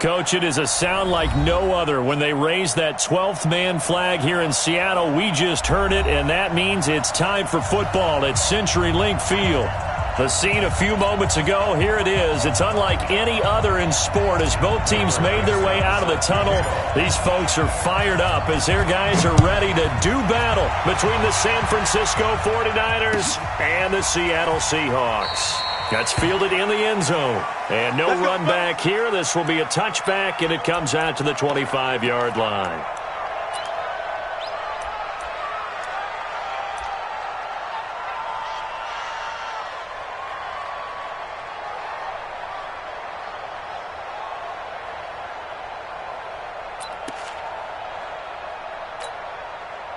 Coach, it is a sound like no other when they raise that 12th man flag here in Seattle. We just heard it, and that means it's time for football at CenturyLink Field. The scene a few moments ago, here it is. It's unlike any other in sport as both teams made their way out of the tunnel. These folks are fired up as their guys are ready to do battle between the San Francisco 49ers and the Seattle Seahawks. That's fielded in the end zone. And no run back here. This will be a touchback, and it comes out to the 25-yard line.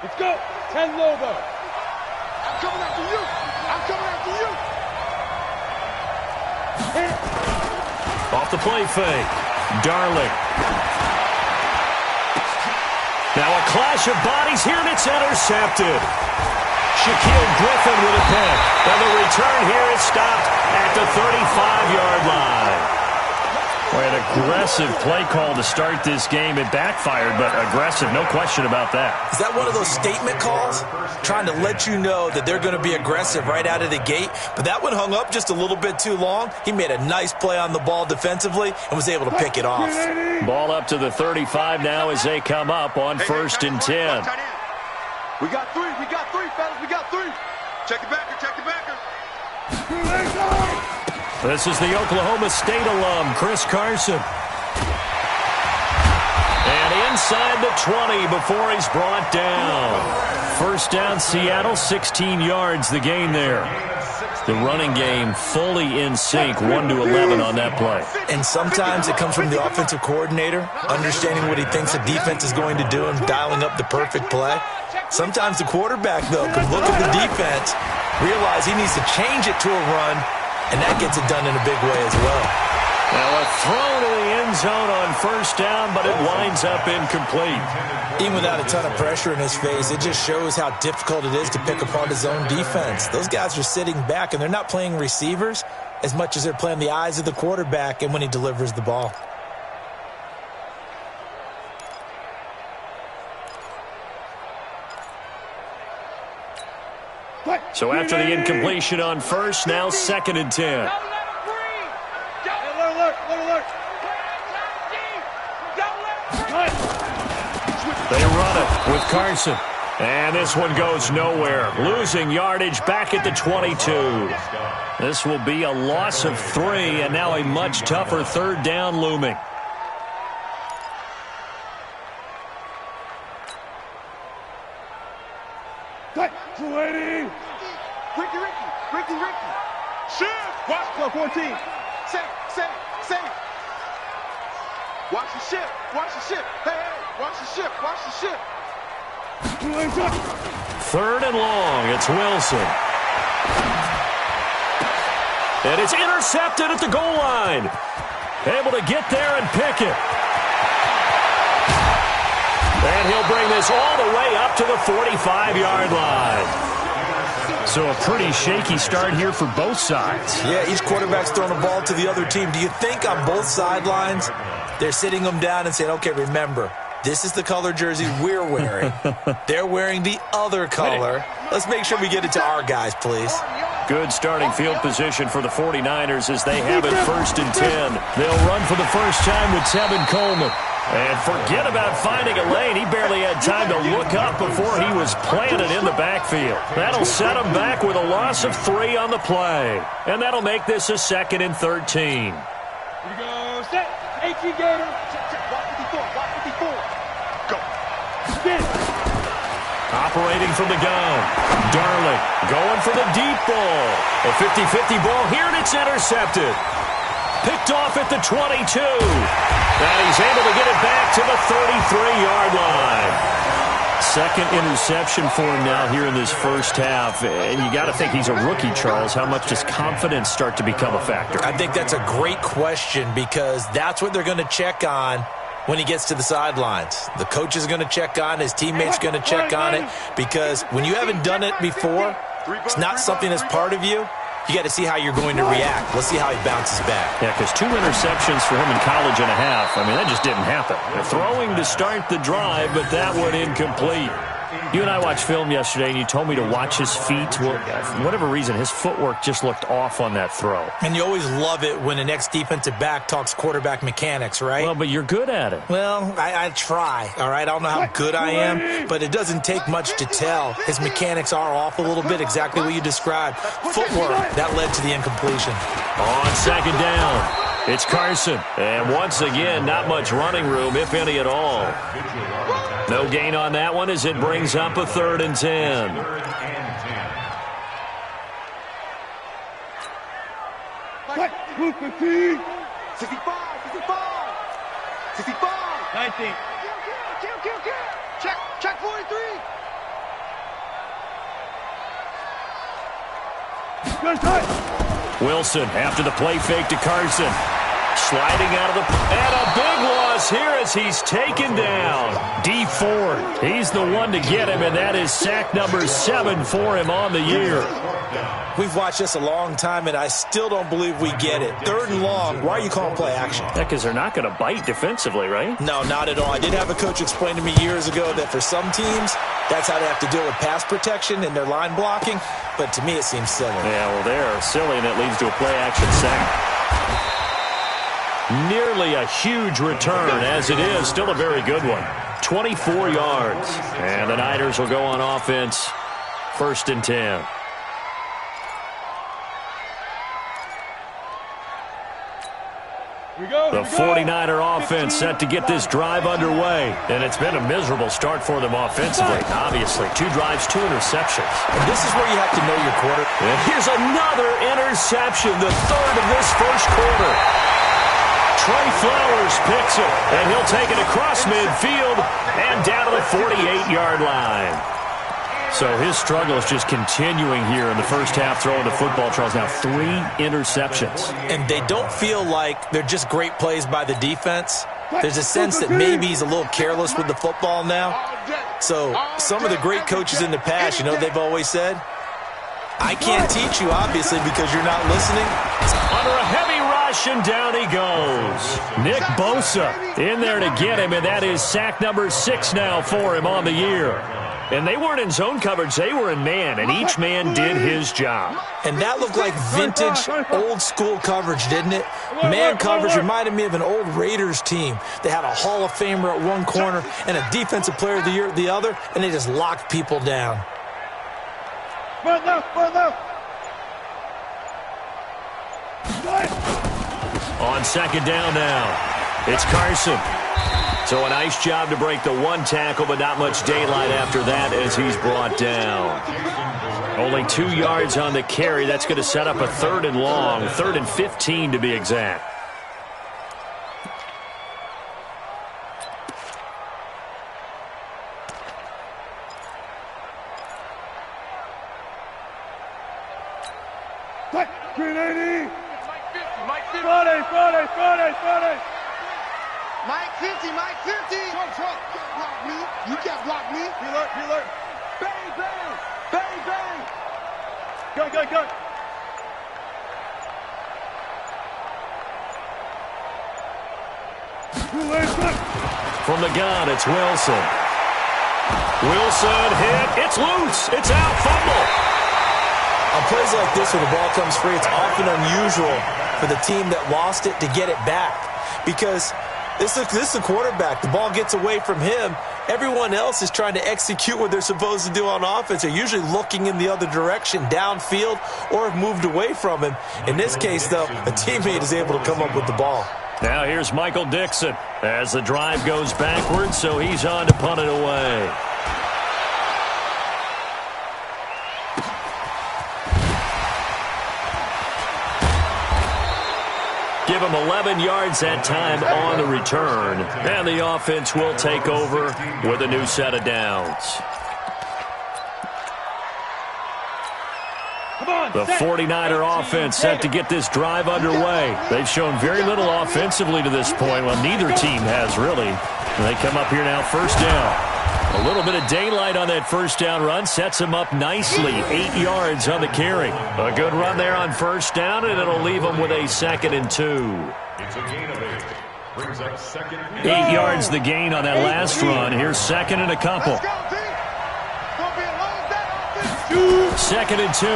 Let's go. 10 Lobo. I'm coming after you. I'm coming after you. Off the play fake. Darling. Now a clash of bodies here, and it's intercepted. Shaquille Griffin with a pick. And the return here is stopped at the 35-yard line. Boy, an aggressive play call to start this game. It backfired, but aggressive, no question about that. Is that one of those statement calls? Trying to let you know that they're going to be aggressive right out of the gate, but that one hung up just a little bit too long. He made a nice play on the ball defensively and was able to pick it off. Ball up to the 35 now as they come up on 1st and 10. We got three, fellas, we got three. Check the backer, check the backer. This is the Oklahoma State alum, Chris Carson. And inside the 20 before he's brought down. First down, Seattle, 16 yards the gain there. The running game fully in sync, 1-11 on that play. And sometimes it comes from the offensive coordinator, understanding what he thinks the defense is going to do and dialing up the perfect play. Sometimes the quarterback, though, can look at the defense, realize he needs to change it to a run, and that gets it done in a big way as well. Now a throw to the end zone on first down, but it winds up incomplete. Even without a ton of pressure in his face, it just shows how difficult it is to pick apart his own defense. Those guys are sitting back, and they're not playing receivers as much as they're playing the eyes of the quarterback and when he delivers the ball. So after the incompletion on first, now 2nd and 10. They run it with Carson. And this one goes nowhere. Losing yardage back at the 22. This will be a loss of 3, and now a much tougher 3rd down looming. Ricky. Shift. Watch club 14. Say. Watch the ship. Hey, watch the ship. 3rd and long. It's Wilson. And it's intercepted at the goal line. Able to get there and pick it. And he'll bring this all the way up to the 45-yard line. So a pretty shaky start here for both sides. Yeah, each quarterback's throwing the ball to the other team. Do you think on both sidelines they're sitting them down and saying, okay, remember, this is the color jersey we're wearing. They're wearing the other color. Let's make sure we get it to our guys, please. Good starting field position for the 49ers as they have it 1st and 10. They'll run for the first time with Tevin Coleman. And forget about finding a lane. He barely had time to look up before he was planted in the backfield. That'll set him back with a loss of 3 on the play. And that'll make this a 2nd and 13. Here we go. Set. HE Gator. Check. Watch 54. Go. Spin. Operating from the gun. Darling going for the deep ball. A 50-50 ball here, and it's intercepted. Picked off at the 22. And he's able to get it back to the 33-yard line. 2nd interception for him now here in this first half. And you got to think he's a rookie, Charles. How much does confidence start to become a factor? I think that's a great question because that's what they're going to check on when he gets to the sidelines. The coach is going to check on, his teammates going to check on it, because when you haven't done it before, it's not something that's part of you. you got to see how you're going to react. Let's see how he bounces back. Yeah, because 2 interceptions for him in college and a half. I mean, that just didn't happen. They're throwing to start the drive, but that one incomplete. You and I watched film yesterday, and you told me to watch his feet. Well, for whatever reason, his footwork just looked off on that throw. And you always love it when an ex-defensive back talks quarterback mechanics, right? Well, but you're good at it. Well, I try, all right? I don't know how good I am, but it doesn't take much to tell. His mechanics are off a little bit, exactly what you described. Footwork, that led to the incompletion. On second down, it's Carson. And once again, not much running room, if any at all. No gain on that one as it brings up a 3rd and 10. Move 15. 65, 65. 65. 19. Check 43. Wilson after the play fake to Carson. Sliding out of the... And a big loss here as he's taken down. D Ford, he's the one to get him, and that is sack number 7 for him on the year. We've watched this a long time, and I still don't believe we get it. 3rd and long, why are you calling play action? Yeah, because they're not going to bite defensively, right? No, not at all. I did have a coach explain to me years ago that for some teams, that's how they have to deal with pass protection and their line blocking, but to me it seems silly. Yeah, well, they're silly, and it leads to a play action sack. Nearly a huge return, as it is. Still a very good one. 24 yards. And the Niners will go on offense. 1st and 10. The 49er offense set to get this drive underway. And it's been a miserable start for them offensively. Obviously, 2 drives, 2 interceptions. And this is where you have to know your quarter. And here's another interception, the 3rd of this first quarter. Trey Flowers picks it, and he'll take it across midfield and down to the 48-yard line. So his struggle is just continuing here in the first half, throwing the football. Charles, now 3 interceptions. And they don't feel like they're just great plays by the defense. There's a sense that maybe he's a little careless with the football now. So some of the great coaches in the past, you know, they've always said, I can't teach you, obviously, because you're not listening. Under a heavy rush, and down he goes. Nick Bosa in there to get him, and that is sack number 6 now for him on the year. And they weren't in zone coverage, they were in man, and each man did his job. And that looked like vintage, old-school coverage, didn't it? Man coverage reminded me of an old Raiders team. They had a Hall of Famer at one corner and a Defensive Player of the Year at the other, and they just locked people down. Run now. On second down now, it's Carson. So a nice job to break the 1 tackle, but not much daylight after that as he's brought down. Only 2 yards on the carry. That's going to set up a 3rd and long, 3rd and 15 to be exact. Mike 50, Mike 50. Block me. You can't block me. Alert. Bang, bang. Bang, bang. Go. From the gun, it's Wilson. Wilson hit. It's loose. It's out. Fumble. On plays like this where the ball comes free, it's often unusual for the team that lost it to get it back. Because this is the quarterback. The ball gets away from him. Everyone else is trying to execute what they're supposed to do on offense. They're usually looking in the other direction, downfield, or have moved away from him. In this case, though, a teammate is able to come up with the ball. Now here's Michael Dixon as the drive goes backwards, so he's on to punt it away. Give him 11 yards that time on the return. And the offense will take over with a new set of downs. The 49er offense set to get this drive underway. They've shown very little offensively to this point. Well, neither team has really. They come up here now, first down. A little bit of daylight on that first down run sets him up nicely. 8 yards on the carry. A good run there on first down, and it'll leave him with a 2nd and 2. It's a gain of 8. Brings up 2nd and 8 yards the gain on that last run. Here's 2nd and a couple. 2nd and 2.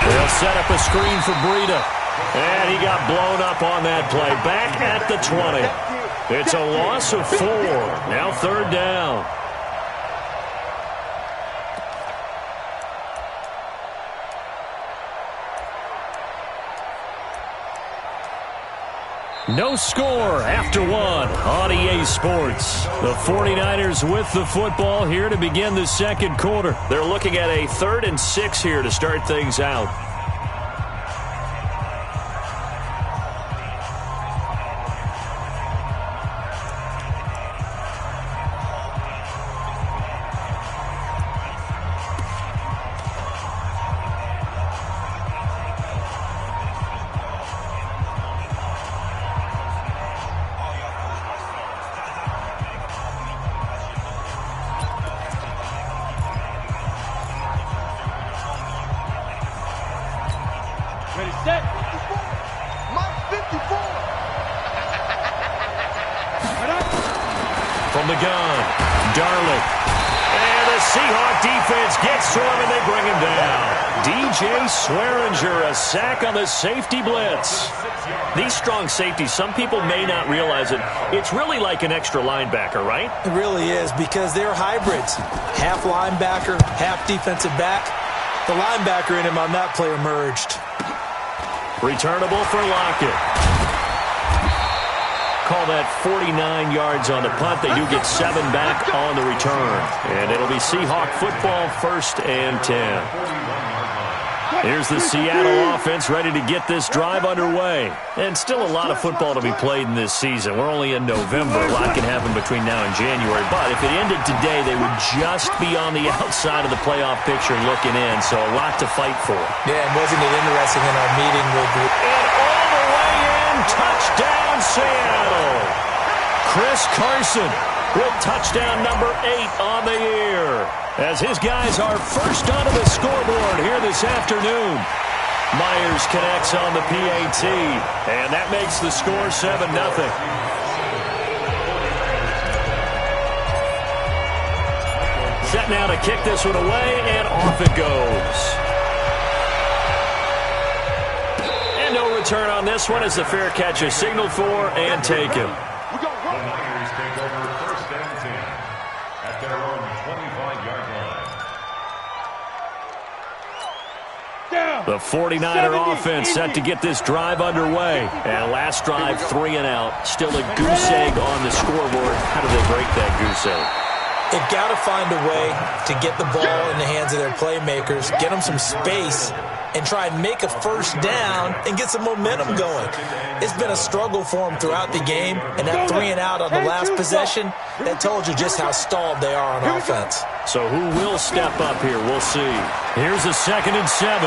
They'll set up a screen for Breida. And he got blown up on that play. Back at the 20. It's a loss of 4. Now 3rd down. No score after 1 on EA Sports. The 49ers with the football here to begin the second quarter. They're looking at a 3rd and 6 here to start things out. Ready, set. Mike 54. From the gun, Darling. And the Seahawks defense gets to him, and they bring him down. DJ Swearinger, a sack on the safety blitz. These strong safeties, some people may not realize it. It's really like an extra linebacker, right? It really is, because they're hybrids. Half linebacker, half defensive back. The linebacker in him on that play emerged. Returnable for Lockett. Call that 49 yards on the punt. They do get 7 back on the return. And it'll be Seahawk football, 1st and 10. Here's the Seattle offense ready to get this drive underway. And still a lot of football to be played in this season. We're only in November. A lot can happen between now and January. But if it ended today, they would just be on the outside of the playoff picture looking in. So a lot to fight for. Yeah, and wasn't it interesting in our meeting with the... And all the way in, touchdown Seattle. Chris Carson with touchdown number 8 on the year, as his guys are first onto the scoreboard here this afternoon. Myers connects on the PAT, and that makes the score 7-0. Set now to kick this one away, and off it goes. And no return on this one as the fair catch is signaled for and taken. The Niners take over 1st and 10 at their own 25-yard line. The 49er offense set to get this drive underway. And last drive, 3 and out. Still a goose egg on the scoreboard. How do they break that goose egg? They've got to find a way to get the ball in the hands of their playmakers, get them some space, and try and make a first down and get some momentum going. It's been a struggle for them throughout the game, and that 3 and out on the last possession, that told you just how stalled they are on offense. So who will step up here? We'll see. Here's a 2nd and 7.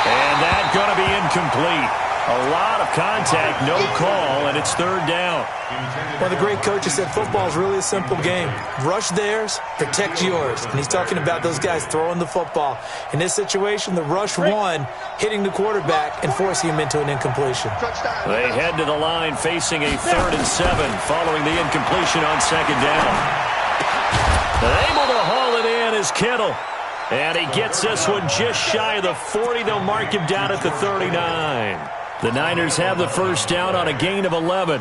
And that's going to be incomplete. A lot of contact, no call, and it's 3rd down. One of the great coaches said football is really a simple game. Rush theirs, protect yours. And he's talking about those guys throwing the football. In this situation, the rush won, hitting the quarterback and forcing him into an incompletion. They head to the line facing a 3rd and 7 following the incompletion on 2nd down. Able to haul it in is Kittle. And he gets this one just shy of the 40. They'll mark him down at the 39. The Niners have the first down on a gain of 11.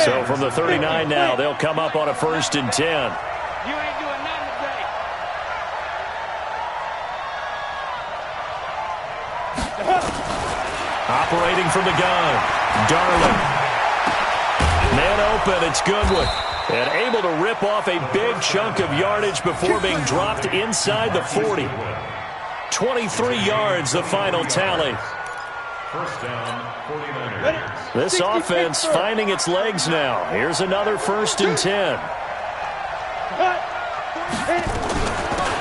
So from the 39 now, they'll come up on a 1st and 10. You ain't doing nothing today. Operating from the gun, Darling. Man open, it's Goodwin. And able to rip off a big chunk of yardage before being dropped inside the 40. 23 yards, the final tally. First down, 49ers. This offense finding its legs now. Here's another 1st and 10.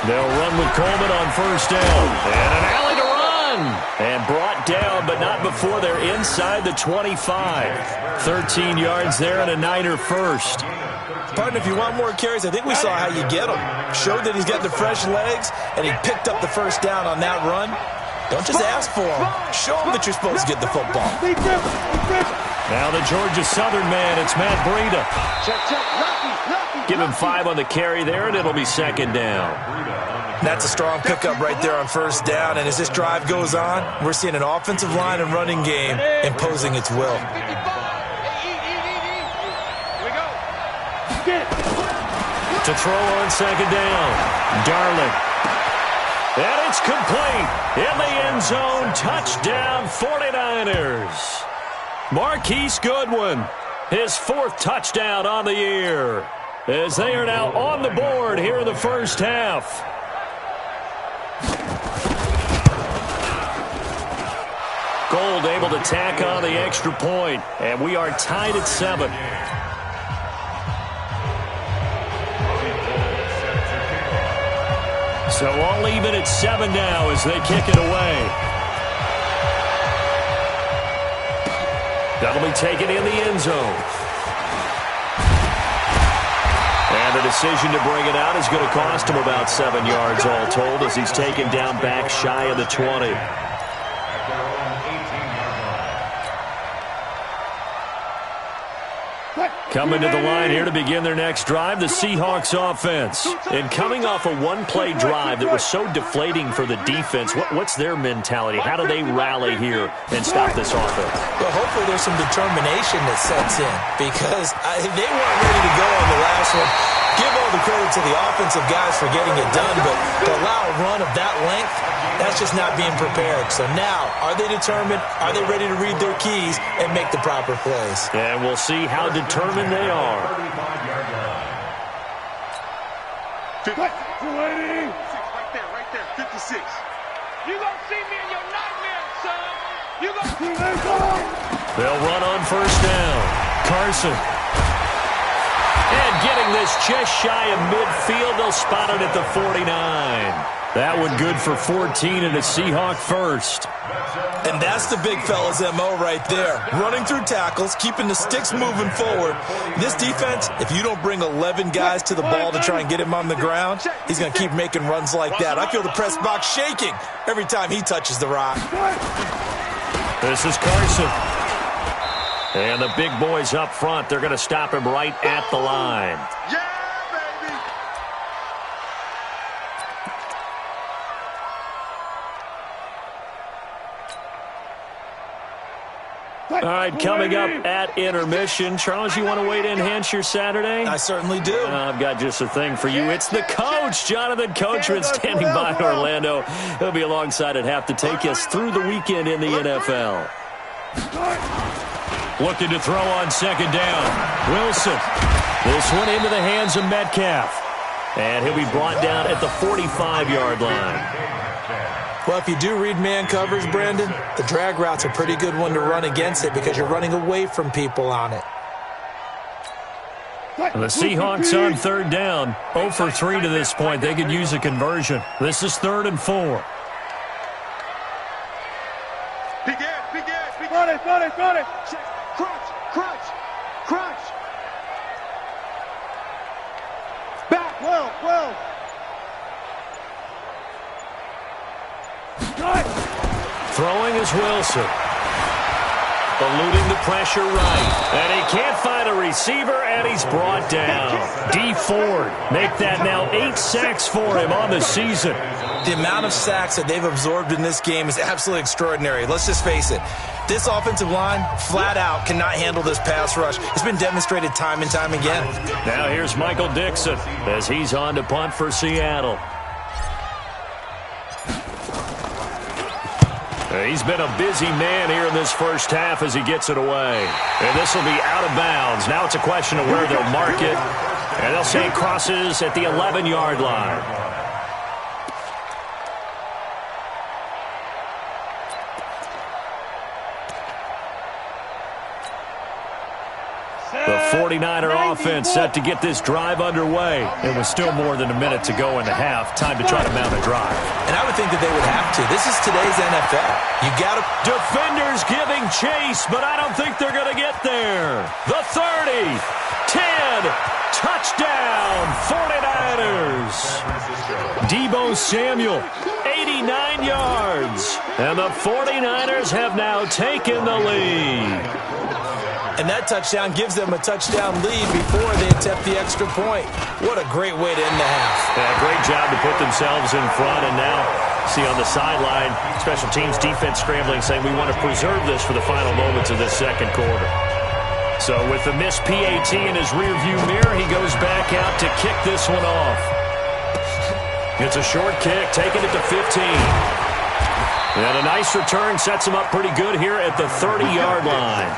They'll run with Coleman on 1st down. And an alley to run. run. And brought down, but not before they're inside the 25. 13 yards there and a Niner first. Partner, if you want more carries, I think we saw how you get him. Showed that he's got the fresh legs, and he picked up the first down on that run. Don't just ask for him. Show him that you're supposed to get the football. Now the Georgia Southern man, it's Matt Breida. Give him 5 on the carry there, and it'll be second down. That's a strong pickup right there on first down, and as this drive goes on, we're seeing an offensive line and running game imposing its will. To throw on second down, Darling. And it's complete. In the end zone, touchdown 49ers. Marquise Goodwin, his 4th touchdown on the year, as they are now on the board here in the first half. Gold able to tack on the extra point, and we are tied at 7. So all even at 7 now as they kick it away. That'll be taken in the end zone. And the decision to bring it out is going to cost him about 7 yards all told as he's taken down back shy of the 20. Coming to the line here to begin their next drive, the Seahawks offense. And coming off a one-play drive that was so deflating for the defense, what's their mentality? How do they rally here and stop this offense? Well, hopefully there's some determination that sets in because they weren't ready to go on the last one. Give all the credit to the offensive guys for getting it done, but to allow a run of that length, that's just not being prepared. So now, are they determined? Are they ready to read their keys and make the proper plays? And we'll see how determined they are. Right there, 56. You gonna see me in your nightmares, son. You gonna. They'll run on first down. Carson. And getting this just shy of midfield, they'll spot it at the 49. That one good for 14 and a Seahawk first. And that's the big fella's MO right there. Running through tackles, keeping the sticks moving forward. This defense, if you don't bring 11 guys to the ball to try and get him on the ground, he's going to keep making runs like that. I feel the press box shaking every time he touches the rock. This is Carson. And the big boys up front, they're going to stop him right at the line. Yeah, baby. All right, coming up at intermission. Charles, you want to wait to enhance your Saturday? I certainly do. I've got just a thing for you. It's the coach, Jonathan Coachman, standing by in Orlando. He'll be alongside at half to take us through the weekend in the NFL. Looking to throw on second down. Wilson. This one into the hands of Metcalf. And he'll be brought down at the 45-yard line. Well, if you do read man coverage, Brandon, the drag route's a pretty good one to run against it because you're running away from people on it. The Seahawks on third down. 0 for 3 to this point. They could use a conversion. This is 3rd and 4. Got it. Crunch. Back, well. Throwing is Wilson. Eluding the pressure right. And he can't find a receiver, and he's brought down. D. Ford make that now 8 sacks for him on the season. The amount of sacks that they've absorbed in this game is absolutely extraordinary. Let's just face it. This offensive line, flat out, cannot handle this pass rush. It's been demonstrated time and time again. Now here's Michael Dixon as he's on to punt for Seattle. He's been a busy man here in this first half as he gets it away. And this will be out of bounds. Now it's a question of where they'll mark it. And they'll say it crosses at the 11-yard line. The 49er offense set to get this drive underway. It was still more than a minute to go in the half. Time to try to mount a drive. And I would think that they would have to. This is today's NFL. You got to... Defenders giving chase, but I don't think they're going to get there. The 30, 10, touchdown, 49ers. Deebo Samuel, 89 yards. And the 49ers have now taken the lead. And that touchdown gives them a touchdown lead before they attempt the extra point. What a great way to end the half. Yeah, great job to put themselves in front. And now, see on the sideline, special teams defense scrambling, saying we want to preserve this for the final moments of this second quarter. So with the missed PAT in his rearview mirror, he goes back out to kick this one off. It's a short kick, taking it to 15. And a nice return sets him up pretty good here at the 30-yard line.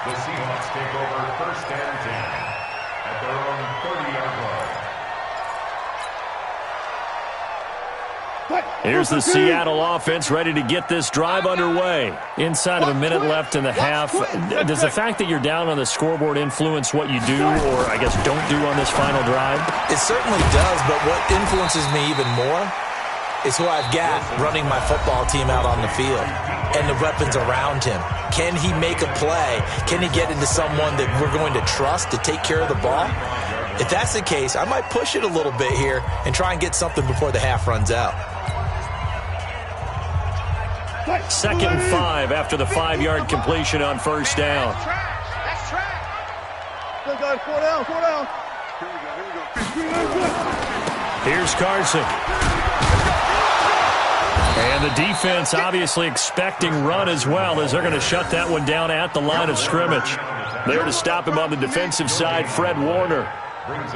The Seahawks take over first and 10 at their own 30-yard line. Here's the Seattle offense ready to get this drive underway. Inside of a minute left in the half. Does the fact that you're down on the scoreboard influence what you do or, I guess, don't do on this final drive? It certainly does, but what influences me even more is who I've got running my football team out on the field and the weapons around him. Can he make a play? Can he get into someone that we're going to trust to take care of the ball? If that's the case, I might push it a little bit here and try and get something before the half runs out. 2nd and 5 after the 5-yard completion on first down. That's track. Go, guys, 4 down, 4 down. Here we go. Here's Carson. And the defense obviously expecting run as well, as they're going to shut that one down at the line of scrimmage. There to stop him on the defensive side, Fred Warner.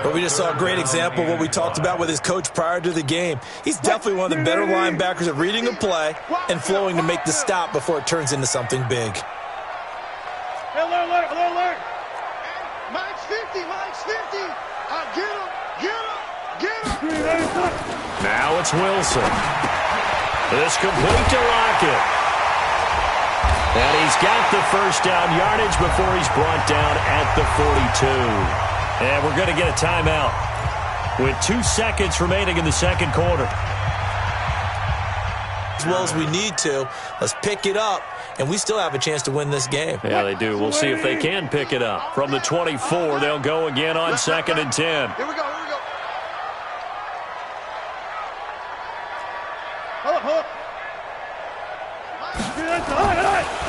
But we just saw a great example of what we talked about with his coach prior to the game. He's definitely one of the better linebackers at reading a play and flowing to make the stop before it turns into something big. Alert. Mike's 50. Get him. Now it's Wilson. This complete to Lockett. And he's got the first down yardage before he's brought down at the 42. And we're going to get a timeout with 2 seconds remaining in the second quarter. As well as we need to, let's pick it up, and we still have a chance to win this game. Yeah, they do. We'll see if they can pick it up. From the 24, they'll go again on 2nd and 10. Here we go. Hold up.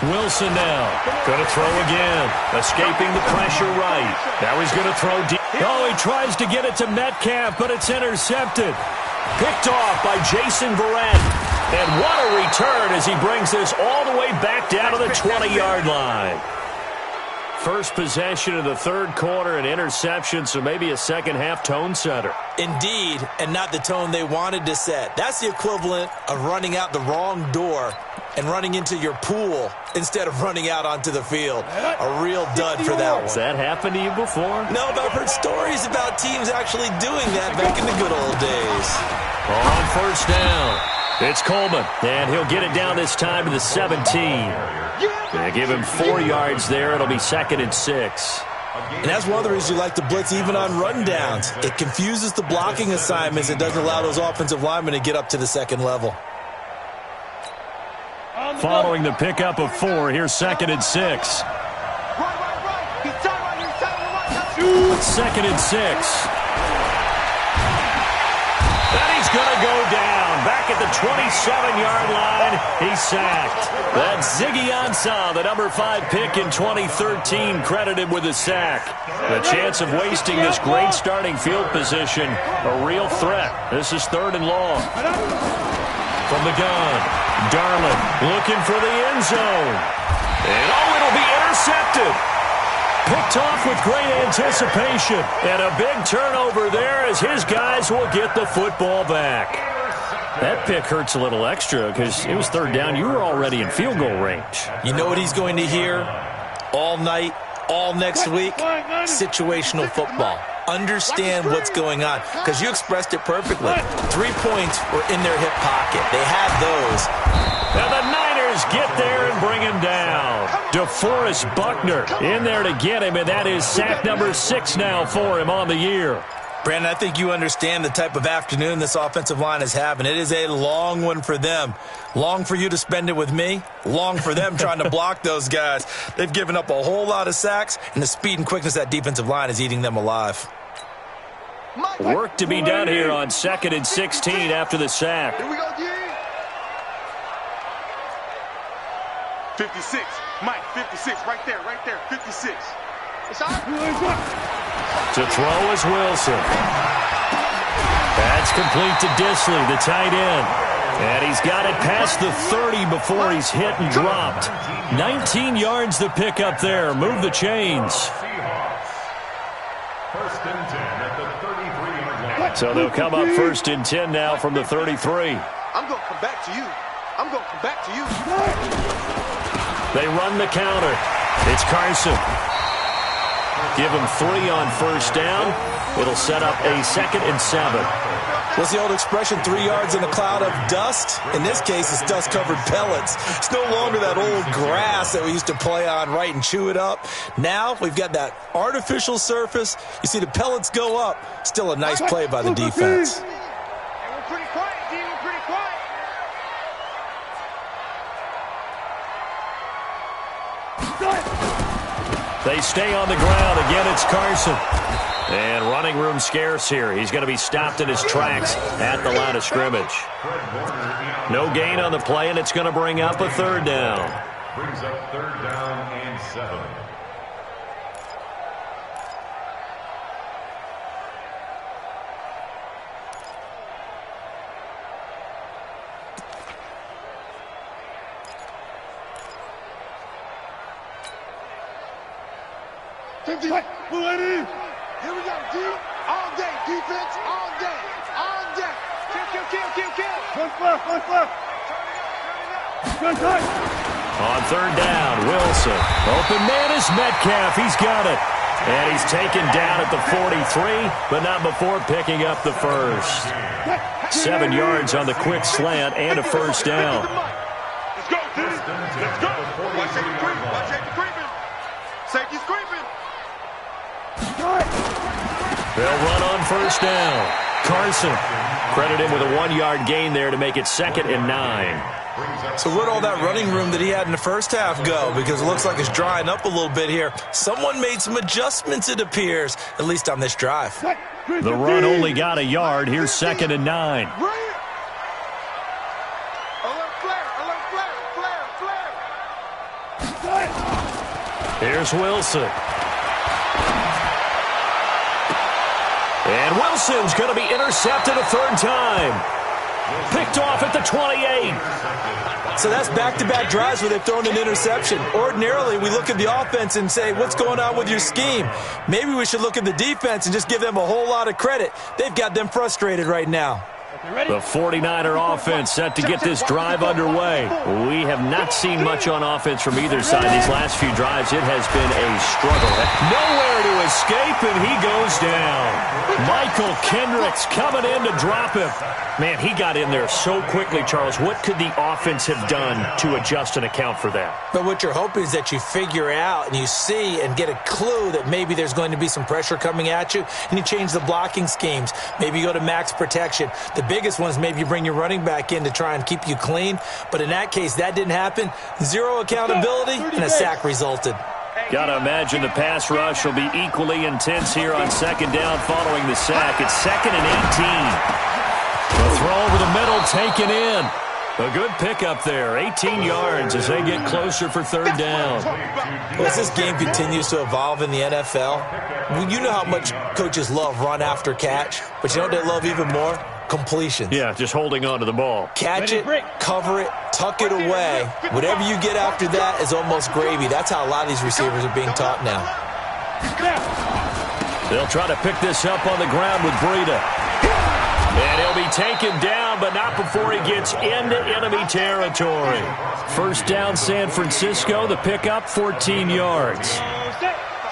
Wilson now. Going to throw again. Escaping the pressure right. Now he's going to throw deep. Oh, he tries to get it to Metcalf, but it's intercepted. Picked off by Jason Verrett. And what a return as he brings this all the way back down to the 20-yard line. First possession of the third quarter, an interception, so maybe a second-half tone setter. Indeed, and not the tone they wanted to set. That's the equivalent of running out the wrong door and running into your pool instead of running out onto the field. A real dud for that one. Has that happened to you before? No, but I've heard stories about teams actually doing that back in the good old days. On first down, it's Coleman, and he'll get it down this time to the 17. They give him 4 yards there. It'll be 2nd and 6. And that's one of the reasons you like to blitz even on run downs. It confuses the blocking assignments. It doesn't allow those offensive linemen to get up to the second level. Following the pickup of 4, here's 2nd and 6. Right. 2nd and 6. And he's going to go down. Back at the 27-yard line, he's sacked. That's Ziggy Ansah, the number 5 pick in 2013, credited with a sack. The chance of wasting this great starting field position, a real threat. This is 3rd and long. From the gun, Darling looking for the end zone. And it'll be intercepted. Picked off with great anticipation. And a big turnover there as his guys will get the football back. That pick hurts a little extra because it was 3rd down. You were already in field goal range. You know what he's going to hear all night, all next week? Situational football. Understand what's going on because you expressed it perfectly. 3 points were in their hip pocket. They have those. And the Niners get there and bring him down. DeForest Buckner in there to get him, and that is sack number 6 now for him on the year. Brandon, I think you understand the type of afternoon this offensive line is having. It is a long one for them. Long for you to spend it with me. Long for them trying to block those guys. They've given up a whole lot of sacks, and the speed and quickness of that defensive line is eating them alive. Work to be done here on 2nd and 16 after the sack. Here we go, G. 56. Mike, 56. Right there, 56. It's out. To throw is Wilson. That's complete to Disley, the tight end. And he's got it past the 30 before he's hit and dropped. 19 yards to pick up there. Move the chains. Seahawks. 1st and 10 at the 33-yard line. So they'll come up 1st and 10 now from the 33. I'm going to come back to you. I'm going to come back to you. They run the counter. It's Carson. Give him 3 on 1st down. It'll set up a 2nd and 7. What's the old expression, 3 yards in a cloud of dust? In this case, it's dust-covered pellets. It's no longer that old grass that we used to play on, right, and chew it up. Now we've got that artificial surface. You see the pellets go up. Still a nice play by the defense. Hey, we're pretty quiet, G. We're pretty quiet. They stay on the ground. Again, it's Carson. And running room scarce here. He's going to be stopped in his tracks at the line of scrimmage. No gain on the play, and it's going to bring up a 3rd down. Brings up 3rd down and 7. Here we go, G. All day, defense, all day, all day. Kill. On 3rd down, Wilson. Open man is Metcalf. He's got it. And he's taken down at the 43, but not before picking up the 1st. 7 yards on the quick slant and a 1st down. Let's go, G. Let's go. Watch safety creeping. Watch safety creeping. Safety's creeping. They'll run on 1st down. Carson. Credit him with a 1-yard gain there to make it 2nd and 9. So where'd all that running room that he had in the first half go? Because it looks like it's drying up a little bit here. Someone made some adjustments, it appears, at least on this drive. The run only got a yard. Here's 2nd and 9. Here's Wilson. And Wilson's going to be intercepted a 3rd time. Picked off at the 28. So that's back-to-back drives where they've thrown an interception. Ordinarily, we look at the offense and say, what's going on with your scheme? Maybe we should look at the defense and just give them a whole lot of credit. They've got them frustrated right now. The 49er offense set to get this drive underway. We have not seen much on offense from either side. These last few drives, it has been a struggle. Nowhere to escape, and he goes down. Michael Kendricks coming in to drop him. Man, he got in there so quickly, Charles. What could the offense have done to adjust and account for that? But what you're hoping is that you figure out and you see and get a clue that maybe there's going to be some pressure coming at you, and you change the blocking schemes. Maybe you go to max protection. The biggest one is maybe you bring your running back in to try and keep you clean. But in that case, that didn't happen. Zero accountability, and a sack resulted. Got to imagine the pass rush will be equally intense here on 2nd down following the sack. It's 2nd and 18. The throw over the middle taken in. A good pickup there. 18 yards as they get closer for 3rd down. Well, as this game continues to evolve in the NFL, you know how much coaches love run after catch, but you know what they love even more? Completions. Yeah, just holding on to the ball. Catch it, cover it, tuck it away. Whatever you get after that is almost gravy. That's how a lot of these receivers are being taught now. They'll try to pick this up on the ground with Breida. And he'll be taken down, but not before he gets into enemy territory. 1st down, San Francisco. The pickup, 14 yards.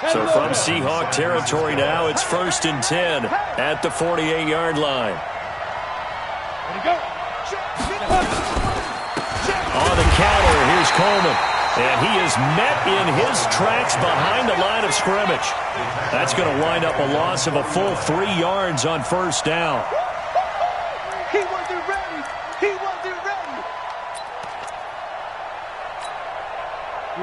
So from Seahawk territory now, it's 1st and 10 at the 48-yard line. On the counter, here's Coleman. And he is met in his tracks behind the line of scrimmage. That's going to wind up a loss of a full 3 yards on first down. He wasn't ready. He wasn't ready.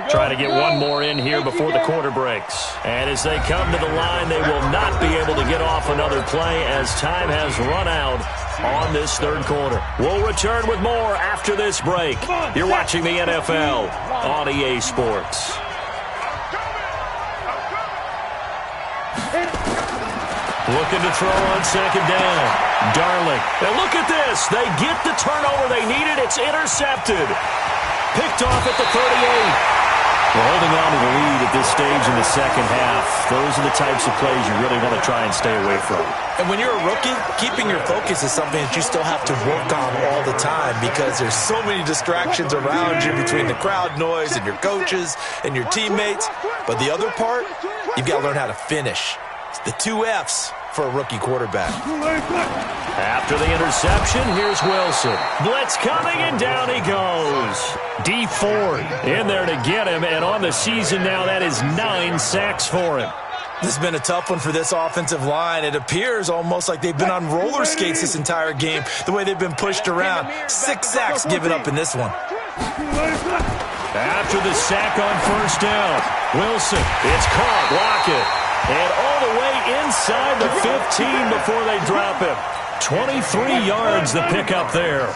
Try to get one more in here before the quarter breaks. And as they come to the line, they will not be able to get off another play as time has run out on this third quarter. We'll return with more after this break. You're watching the NFL on EA Sports. Looking to throw on second down. Darling. And look at this. They get the turnover they needed. It's intercepted. Picked off at the 38. We're holding on to the lead at this stage in the second half. Those are the types of plays you really want to try and stay away from. And when you're a rookie, keeping your focus is something that you still have to work on all the time because there's so many distractions around you between the crowd noise and your coaches and your teammates. But the other part, you've got to learn how to finish. It's the 2 F's for a rookie quarterback. After the interception, here's Wilson. Blitz coming, and down he goes. D Ford in there to get him, and on the season now, that is 9 sacks for him. This has been a tough one for this offensive line. It appears almost like they've been on roller skates this entire game, the way they've been pushed around. 6 sacks given up in this one. After the sack on first down, Wilson, it's caught, Lockett. And all the way inside the 15 before they drop him. 23 yards the pickup there.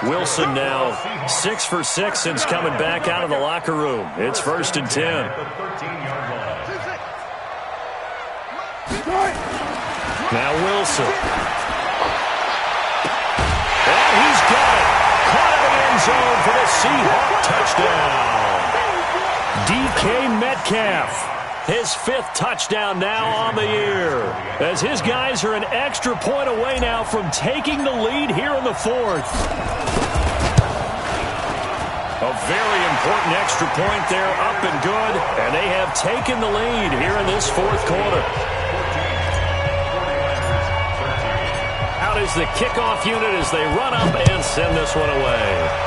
Wilson now 6 for 6 since coming back out of the locker room. It's 1st and 10. Now Wilson. And he's got it. Caught in the end zone for the Seahawks touchdown. DK Metcalf. His 5th touchdown now on the year, as his guys are an extra point away now from taking the lead here in the 4th. A very important extra point there, up and good, and they have taken the lead here in this 4th quarter. Out is the kickoff unit as they run up and send this one away.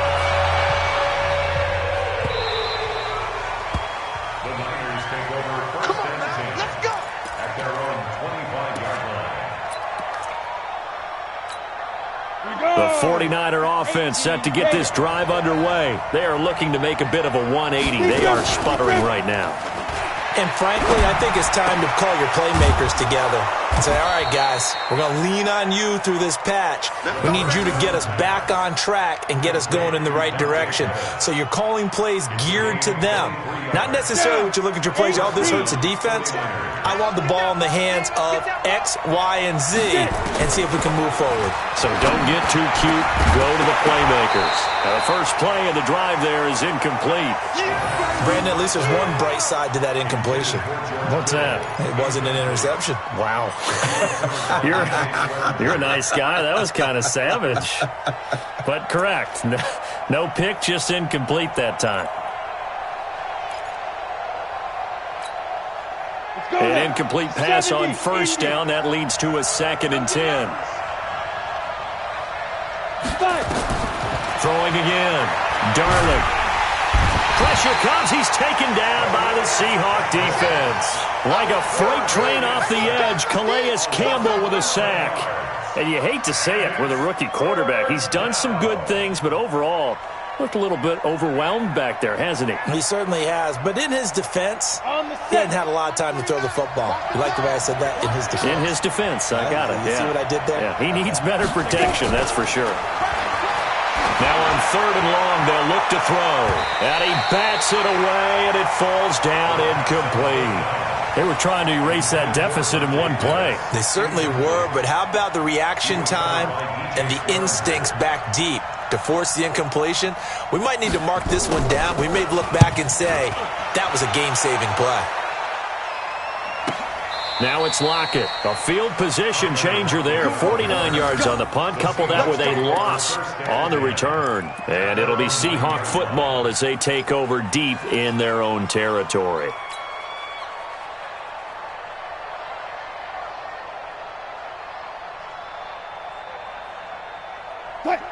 The 49er offense set to get this drive underway. They are looking to make a bit of a 180. They are sputtering right now. And frankly, I think it's time to call your playmakers together and say, all right, guys, we're going to lean on you through this patch. We need you to get us back on track and get us going in the right direction. So you're calling plays geared to them. Not necessarily what you look at your plays, oh, this hurts the defense. I want the ball in the hands of X, Y, and Z and see if we can move forward. So don't get too cute. Go to the playmakers. Now, the first play of the drive there is incomplete. Brandon, at least there's one bright side to that incompletion. What's that? It wasn't an interception. Wow. You're a nice guy. That was kind of savage. But correct. No pick, just incomplete that time. An incomplete pass on first down. That leads to a 2nd and 10. Throwing again. Darling. Pressure comes. He's taken down by the Seahawk defense. Like a freight train off the edge, Calais Campbell with a sack. And you hate to say it with a rookie quarterback. He's done some good things, but overall, looked a little bit overwhelmed back there, hasn't he? He certainly has. But in his defense, he hadn't had a lot of time to throw the football. You like the way I said that? In his defense. In his defense. I got it. You see what I did there? Yeah, he needs better protection, that's for sure. Now on 3rd and long, they'll look to throw. And he bats it away, and it falls down incomplete. They were trying to erase that deficit in one play. They certainly were, but how about the reaction time and the instincts back deep to force the incompletion? We might need to mark this one down. We may look back and say, that was a game-saving play. Now it's Lockett. A field position changer there. 49 yards on the punt. Couple that with a loss on the return. And it'll be Seahawk football as they take over deep in their own territory.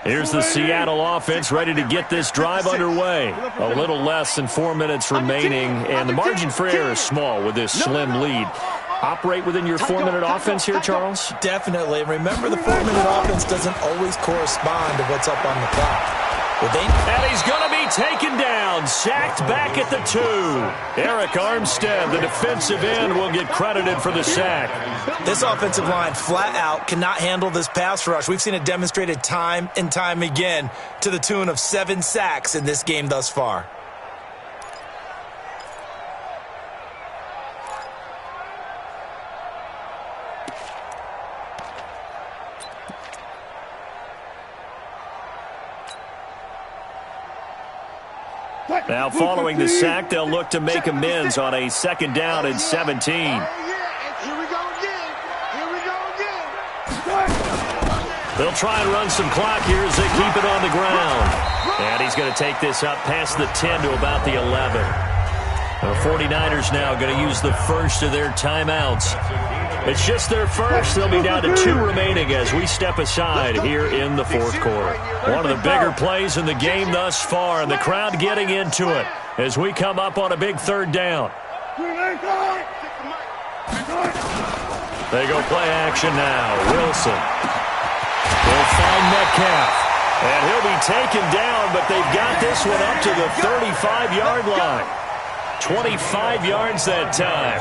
Here's the Seattle offense ready to get this drive underway. A little less than 4 minutes remaining, and the margin for error is small with this slim lead. Operate within your 4-minute offense here, Charles? Definitely. Remember, the 4-minute offense doesn't always correspond to what's up on the clock. And he's going to be taken down, sacked back at the 2. Eric Armstead, the defensive end, will get credited for the sack. This offensive line flat out cannot handle this pass rush. We've seen it demonstrated time and time again to the tune of 7 sacks in this game thus far. Now, following the sack, they'll look to make amends on a 2nd down and 17. Here we go again. Here we go again. They'll try and run some clock here as they keep it on the ground. And he's going to take this up past the 10 to about the 11. The 49ers now going to use the first of their timeouts. It's just their first. They'll be down to 2 remaining as we step aside here in the 4th quarter. One of the bigger plays in the game thus far, and the crowd getting into it as we come up on a big 3rd down. They go play action now. Wilson will find Metcalf, and he'll be taken down, but they've got this one up to the 35-yard line. 25 yards that time.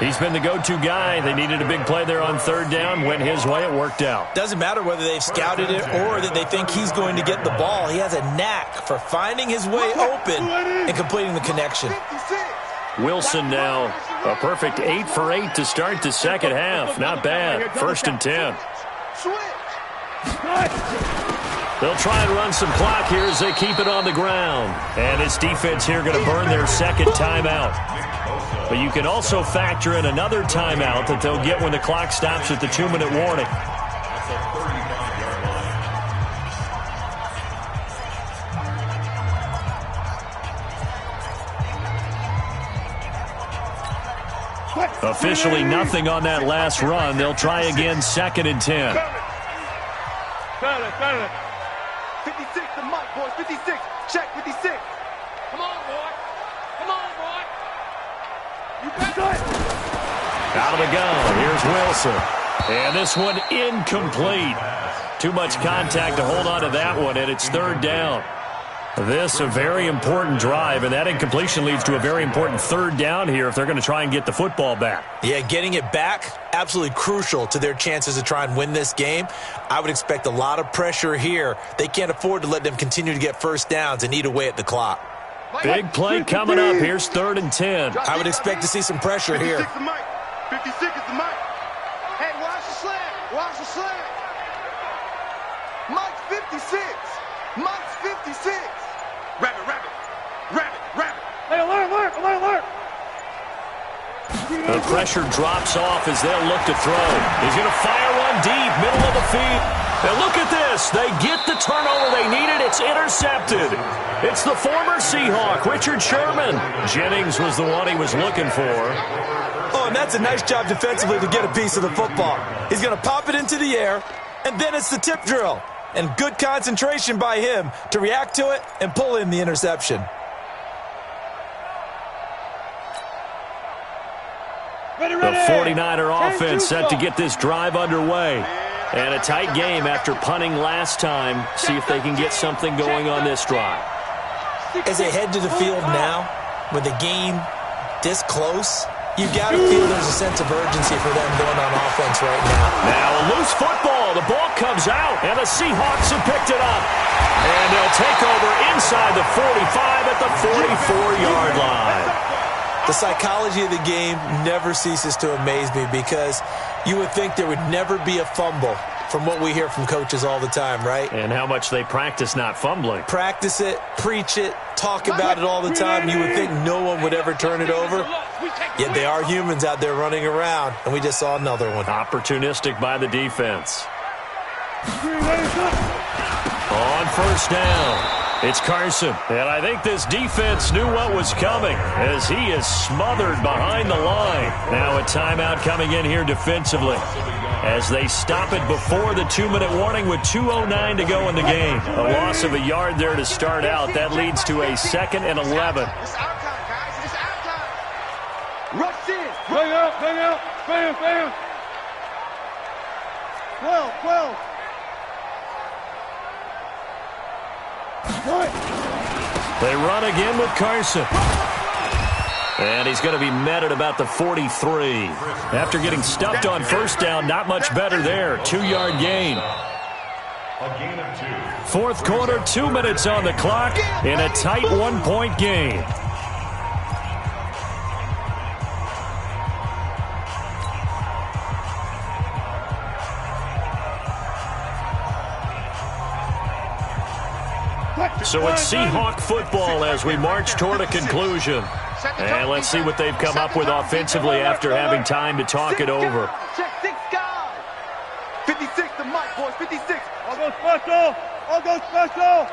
He's been the go-to guy. They needed a big play there on 3rd down. Went his way. It worked out. Doesn't matter whether they've scouted it or that they think he's going to get the ball. He has a knack for finding his way open and completing the connection. Wilson now a perfect 8 for 8 to start the 2nd half. Not bad. 1st and 10. They'll try and run some clock here as they keep it on the ground. And this defense here going to burn their 2nd timeout. But you can also factor in another timeout that they'll get when the clock stops at the 2-minute warning. Officially nothing on that last run. They'll try again 2nd and 10. 56 to Mike, boys. 56. Check 56. Come on, boy. Come on, boy. You got it. Out of the gun. Here's Wilson. And this one incomplete. Too much contact to hold on to that one, and it's 3rd down. This a very important drive, and that incompletion leads to a very important 3rd down here if they're going to try and get the football back. Yeah, getting it back, absolutely crucial to their chances to try and win this game. I would expect a lot of pressure here. They can't afford to let them continue to get 1st downs and eat away at the clock. Big play coming up. Here's 3rd and 10. I would expect to see some pressure here. 56 to Mike. 56 is the Mike. Hey, watch the slant. Watch the slant. Mike's 56. Mike's 56. Rabbit, rabbit. Rabbit, rabbit. Hey, alert. The pressure drops off as they'll look to throw. He's going to fire one deep, middle of the field. And look at this. They get the turnover they needed. It's intercepted. It's the former Seahawk, Richard Sherman. Jennings was the one he was looking for. Oh, and that's a nice job defensively to get a piece of the football. He's going to pop it into the air, and then it's the tip drill. And good concentration by him to react to it and pull in the interception. The 49er offense set to get this drive underway. And a tight game after punting last time. See if they can get something going on this drive. As they head to the field now, with the game this close, you've got to feel there's a sense of urgency for them going on offense right now. Now a loose football. The ball comes out, and the Seahawks have picked it up. And they'll take over inside the 45 at the 44-yard line. The psychology of the game never ceases to amaze me because you would think there would never be a fumble from what we hear from coaches all the time, right? And how much they practice not fumbling. Practice it, preach it, talk about it all the time. You would think no one would ever turn it over. Yet they are humans out there running around, and we just saw another one. Opportunistic by the defense. On 1st down, it's Carson. And I think this defense knew what was coming as he is smothered behind the line. Now a timeout coming in here defensively. as they stop it before the 2-minute warning with 2:09 to go in the game. A loss of a yard there to start out. That leads to a 2nd and 11. It's our time, guys. It's our time. Rush in. Bang out, bang out. Bam, bam. 12, 12. They run again with Carson. And he's going to be met at about the 43. After getting stuffed on first down, not much better there. 2-yard gain. A gain of 2. Fourth quarter, 2 minutes on the clock in a tight 1-point game. So it's Seahawk football as we march toward a conclusion. And let's see what they've come up with offensively after having time to talk it over. Check 6 guys. 56 to Mike, boys. 56. I'll go special. I'll go special.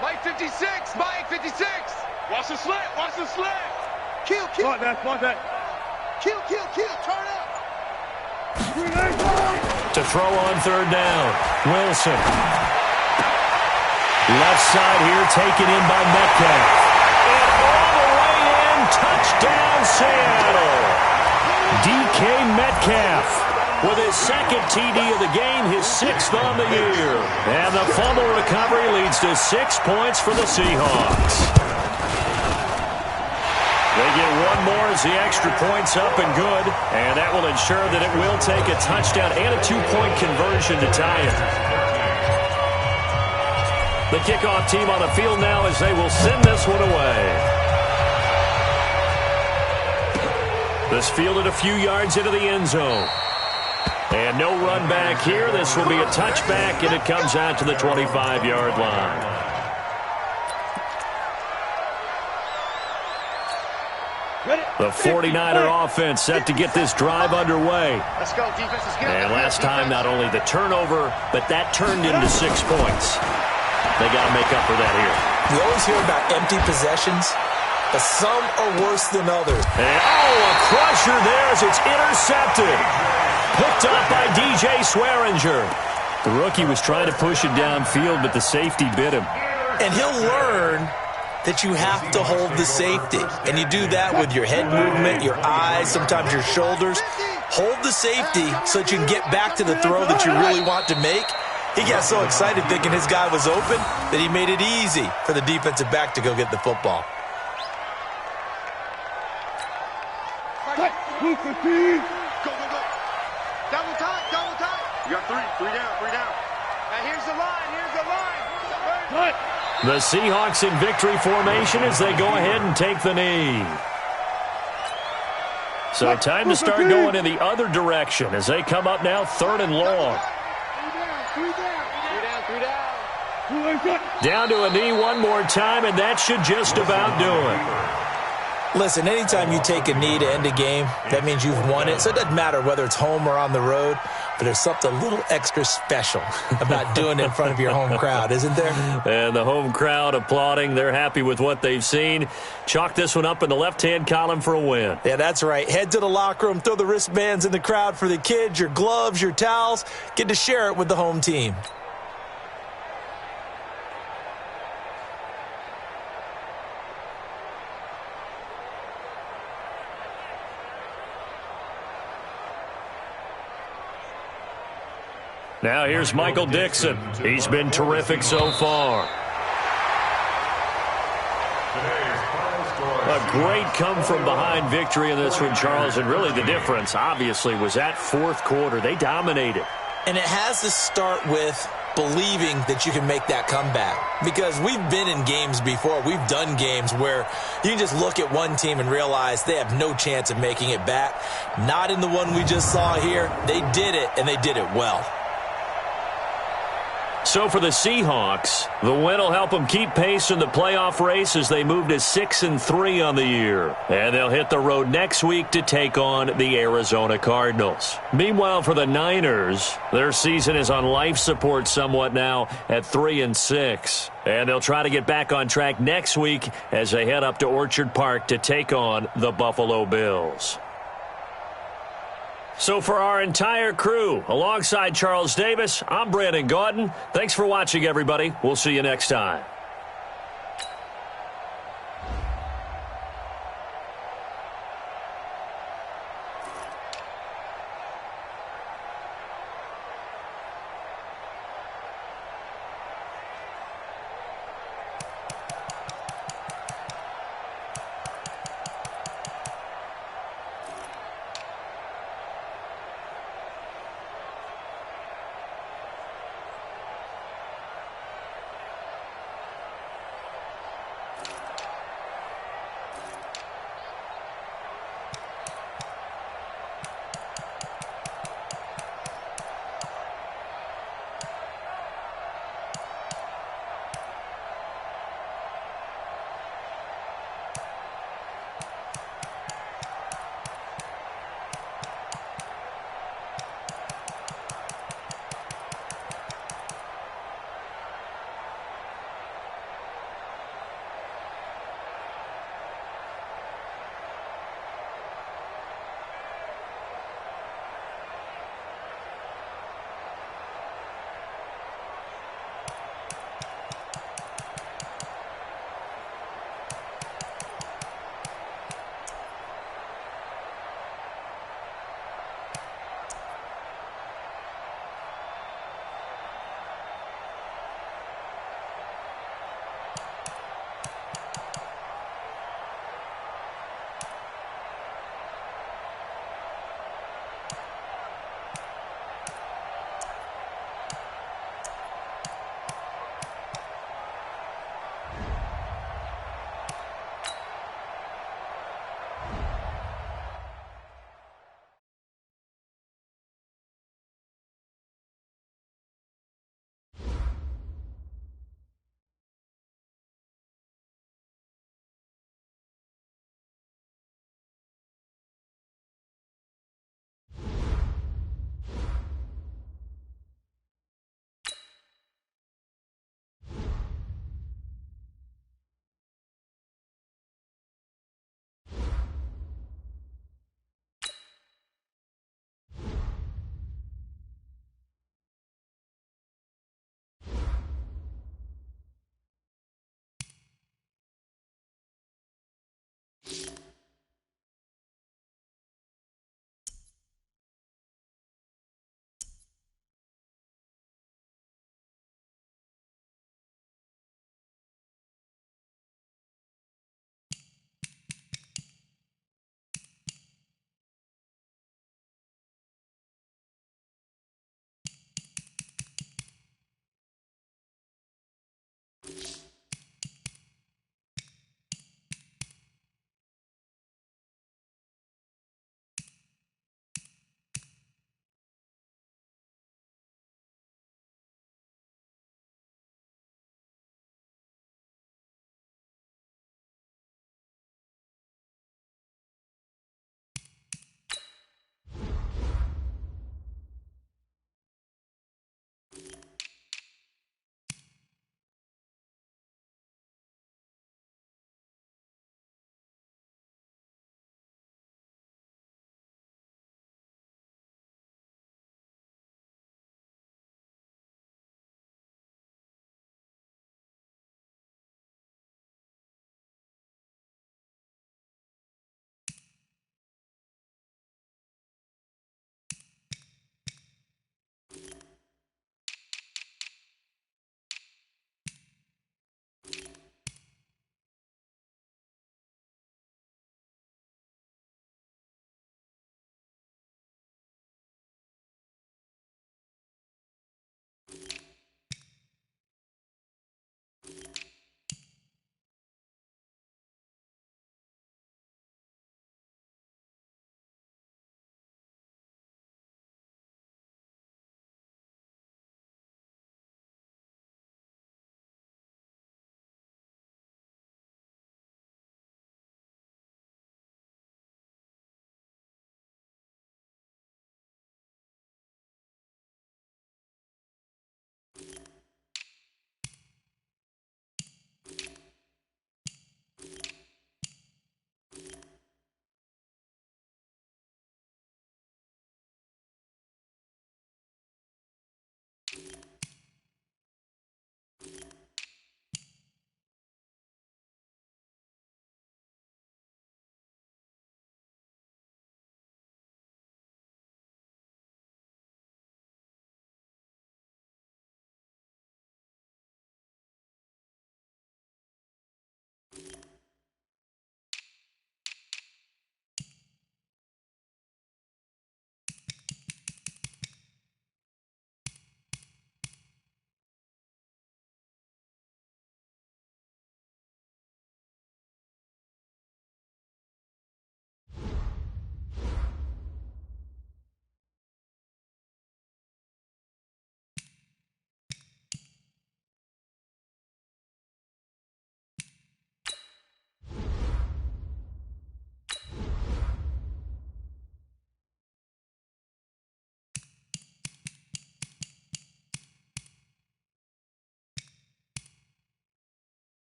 Mike 56. Mike 56. Watch the slant. Watch the slant. Kill, kill. Spot that, spot that. Kill, kill, kill. Turn up. To throw on third down, Wilson. Left side here taken in by Metcalf. And all the way in, touchdown Seattle. DK Metcalf with his 2nd TD of the game, his 6th on the year. And the fumble recovery leads to 6 points for the Seahawks. They get one more as the extra point's up and good. And that will ensure that it will take a touchdown and a 2-point conversion to tie it. The kickoff team on the field now as they will send this one away. This fielded a few yards into the end zone. And no run back here. This will be a touchback, and it comes out to the 25-yard line. The 49er offense set to get this drive underway. Let's go, defense. Let's get And last time, not only the turnover, but that turned into 6 points. They got to make up for that here. We always hear about empty possessions, but some are worse than others. And, a crusher there as it's intercepted. Picked up by DJ Swearinger. The rookie was trying to push it downfield, but the safety bit him. And he'll learn that you have to hold the safety. And you do that with your head movement, your eyes, sometimes your shoulders. Hold the safety so that you can get back to the throw that you really want to make. He got so excited thinking his guy was open that he made it easy for the defensive back to go get the football. Go, go, go. Double time, double time. You got 3 down. Now here's the line, The Seahawks in victory formation as they go ahead and take the knee. So time to start going in the other direction as they come up now 3rd and long. Down to a knee one more time, and that should just about do it. Listen, anytime you take a knee to end a game, that means you've won it. So it doesn't matter whether it's home or on the road, but there's something a little extra special about doing it in front of your home crowd, isn't there? And the home crowd applauding. They're happy with what they've seen. Chalk this one up in the left-hand column for a win. Yeah, that's right. Head to the locker room, throw the wristbands in the crowd for the kids, your gloves, your towels. Get to share it with the home team. Now here's Michael Dixon. He's been terrific so far. A great come-from-behind victory in this one, Charles, and really the difference, obviously, was that 4th quarter. They dominated. And it has to start with believing that you can make that comeback. Because we've been in games before. We've done games where you can just look at one team and realize they have no chance of making it back. Not in the one we just saw here. They did it, and they did it well. So for the Seahawks, the win will help them keep pace in the playoff race as they move to 6-3 on the year. And they'll hit the road next week to take on the Arizona Cardinals. Meanwhile, for the Niners, their season is on life support somewhat now at 3-6. And they'll try to get back on track next week as they head up to Orchard Park to take on the Buffalo Bills. So for our entire crew, alongside Charles Davis, I'm Brandon Gaudin. Thanks for watching, everybody. We'll see you next time.